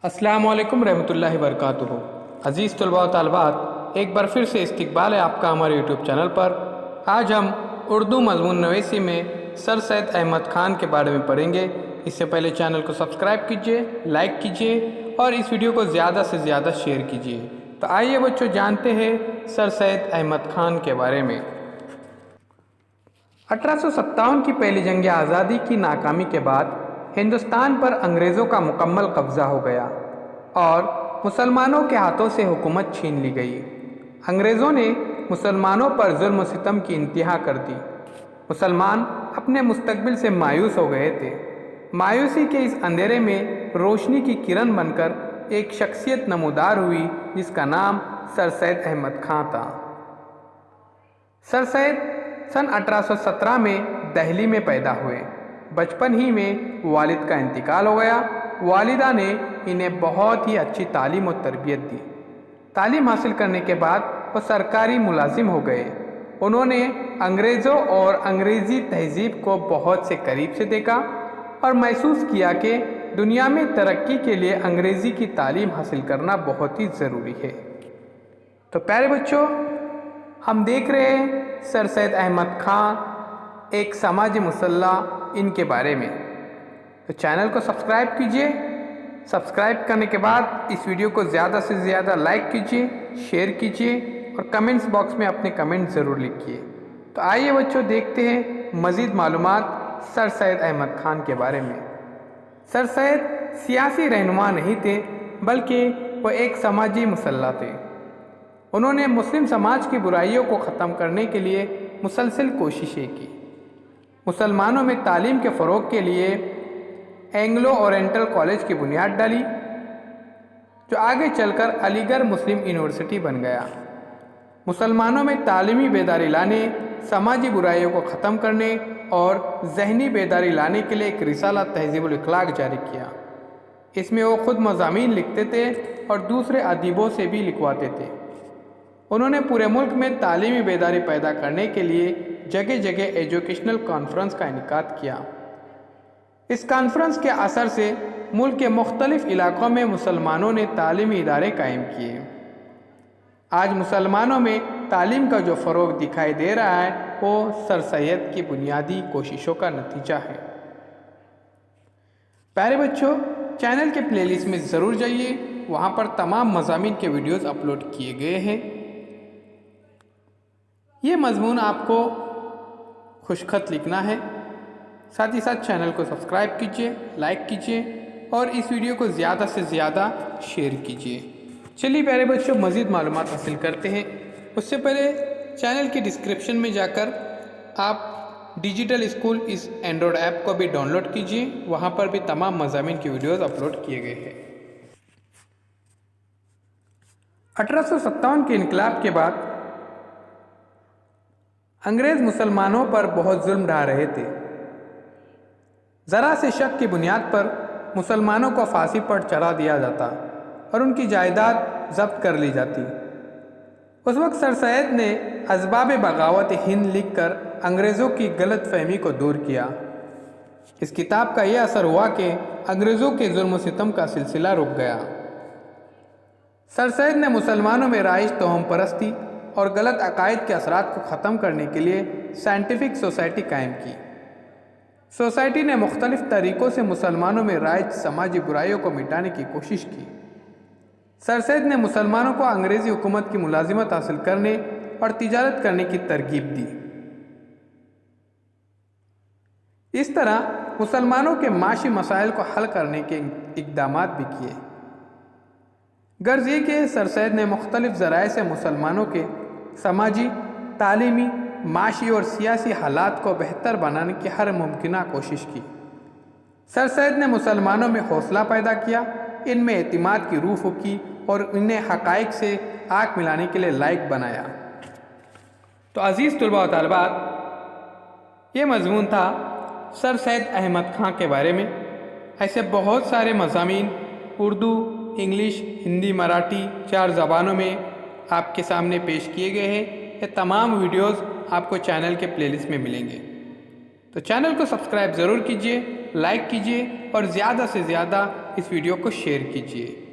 अस्सलाम वालेकुम रहमतुल्लाहि वबरकातुहू। अज़ीज़ तलबा व तालिबात, एक बार फिर से इस्तकबाल है आपका हमारे यूट्यूब चैनल पर। आज हम उर्दू मज़मून नवीसी में सर सैयद अहमद ख़ान के बारे में पढ़ेंगे। इससे पहले चैनल को सब्सक्राइब कीजिए, लाइक कीजिए और इस वीडियो को ज़्यादा से ज़्यादा शेयर कीजिए। तो आइए बच्चों, जानते हैं सर सैयद अहमद ख़ान के बारे में। 1857 की पहली जंग आज़ादी की नाकामी के बाद हिंदुस्तान पर अंग्रेज़ों का मुकम्मल कब्ज़ा हो गया और मुसलमानों के हाथों से हुकूमत छीन ली गई। अंग्रेज़ों ने मुसलमानों पर जुल्म व सितम की इंतहा कर दी। मुसलमान अपने मुस्तकबिल से मायूस हो गए थे। मायूसी के इस अंधेरे में रोशनी की किरण बनकर एक शख्सियत नमूदार हुई जिसका नाम सर सैयद अहमद ख़ान था। सर सैयद सन 1817 में दिल्ली में पैदा हुए। बचपन ही में वालिद का इंतकाल हो गया। वालिदा ने इन्हें बहुत ही अच्छी तालीम और तरबियत दी। तालीम हासिल करने के बाद वो सरकारी मुलाजिम हो गए। उन्होंने अंग्रेज़ों और अंग्रेज़ी तहज़ीब को बहुत से करीब से देखा और महसूस किया कि दुनिया में तरक्की के लिए अंग्रेज़ी की तालीम हासिल करना बहुत ही ज़रूरी है। तो प्यारे बच्चों, हम देख रहे हैं सर सैयद अहमद ख़ान, एक समाजी मुसल्लह, इनके बारे में। तो चैनल को सब्सक्राइब कीजिए। सब्सक्राइब करने के बाद इस वीडियो को ज़्यादा से ज़्यादा लाइक कीजिए, शेयर कीजिए और कमेंट्स बॉक्स में अपने कमेंट ज़रूर लिखिए। तो आइए बच्चों, देखते हैं मज़ीद मालूमात सर सैयद अहमद ख़ान के बारे में। सर सैयद सियासी रहनुमा नहीं थे, बल्कि वो एक समाजी मुसल्लह थे। उन्होंने मुस्लिम समाज की बुराइयों को ख़त्म करने के लिए मुसलसल कोशिशें की। मुसलमानों में तालीम के फ़रोग़ के लिए एंग्लो ओरिएंटल कॉलेज की बुनियाद डाली, जो आगे चलकर अलीगढ़ मुस्लिम यूनिवर्सिटी बन गया। मुसलमानों में तालीमी बेदारी लाने, समाजी बुराइयों को ख़त्म करने और ज़हनी बेदारी लाने के लिए एक रिसाला तहज़ीबुल अखलाक जारी किया। इसमें वो ख़ुद मज़ामीन लिखते थे और दूसरे अदीबों से भी लिखवाते थे। उन्होंने पूरे मुल्क में तालीमी बेदारी पैदा करने के लिए जगह जगह एजुकेशनल कॉन्फ्रेंस का इनेकाद किया। इस कॉन्फ्रेंस के असर से मुल्क के मुख्तलिफ़ इलाक़ों में मुसलमानों ने तालीमी इदारे कायम किए। आज मुसलमानों में तालीम का जो फ़रोग़ दिखाई दे रहा है, वो सर सैयद की बुनियादी कोशिशों का नतीजा है। प्यारे बच्चों, चैनल के प्लेलिस्ट में ज़रूर जाइए, वहाँ पर तमाम मज़ामीन के वीडियोज़ अपलोड किए गए हैं। ये मज़मून आपको खुशखत लिखना है। साथ ही साथ चैनल को सब्सक्राइब कीजिए, लाइक कीजिए और इस वीडियो को ज़्यादा से ज़्यादा शेयर कीजिए। चलिए प्यारे बच्चों, मज़ीद मालूमात हासिल करते हैं। उससे पहले चैनल की डिस्क्रिप्शन में जाकर आप डिजिटल स्कूल इस एंड्रॉयड ऐप को भी डाउनलोड कीजिए। वहाँ पर भी तमाम मज़ामीन की वीडियोज़ अपलोड किए गए हैं। 1857 के इनकलाब के बाद अंग्रेज़ मुसलमानों पर बहुत जुल्म ढा रहे थे। ज़रा से शक की बुनियाद पर मुसलमानों को फांसी पर चढ़ा दिया जाता और उनकी जायदाद जब्त कर ली जाती। उस वक्त सर सैयद ने असबाब बगावत हिंद लिखकर अंग्रेज़ों की गलत फहमी को दूर किया। इस किताब का यह असर हुआ कि अंग्रेज़ों के जुल्म सितम का सिलसिला रुक गया। सर सैयद ने मुसलमानों में राइज तोहम परस्ती और गलत अकायद के असरात को ख़त्म करने के लिए साइंटिफिक सोसाइटी कायम की। सोसाइटी ने मुख्तलिफ़ तरीक़ों से मुसलमानों में राइज समाजी बुराइयों को मिटाने की कोशिश की। सर सैयद ने मुसलमानों को अंग्रेज़ी हुकूमत की मुलाजिमत हासिल करने और तिजारत करने की तरगीब दी। इस तरह मुसलमानों के माशी मसाइल को हल करने के इक़दामात भी किए। गर्ज ये कि सर सैयद ने मुख्तलिफ़ ज़राए से मुसलमानों के समाजी, तालीमी, माशी और सियासी हालात को बेहतर बनाने की हर मुमकिन कोशिश की। सर सैयद ने मुसलमानों में हौसला पैदा किया, इनमें एतिमाद की रूह फूकी और इन्हें हक़ाइक़ से आँख मिलाने के लिए लायक बनाया। तो अज़ीज़ तलबा व तालिबात, ये मज़मून था सर सैयद अहमद ख़ान के बारे में। ऐसे बहुत सारे मज़ामीन उर्दू, इंग्लिश, हिंदी, मराठी 4 ज़बानों में आपके सामने पेश किए गए हैं। ये तमाम वीडियोज़ आपको चैनल के प्लेलिस्ट में मिलेंगे। तो चैनल को सब्सक्राइब ज़रूर कीजिए, لائک کیجیے اور زیادہ سے زیادہ اس ویڈیو کو شیئر کیجیے۔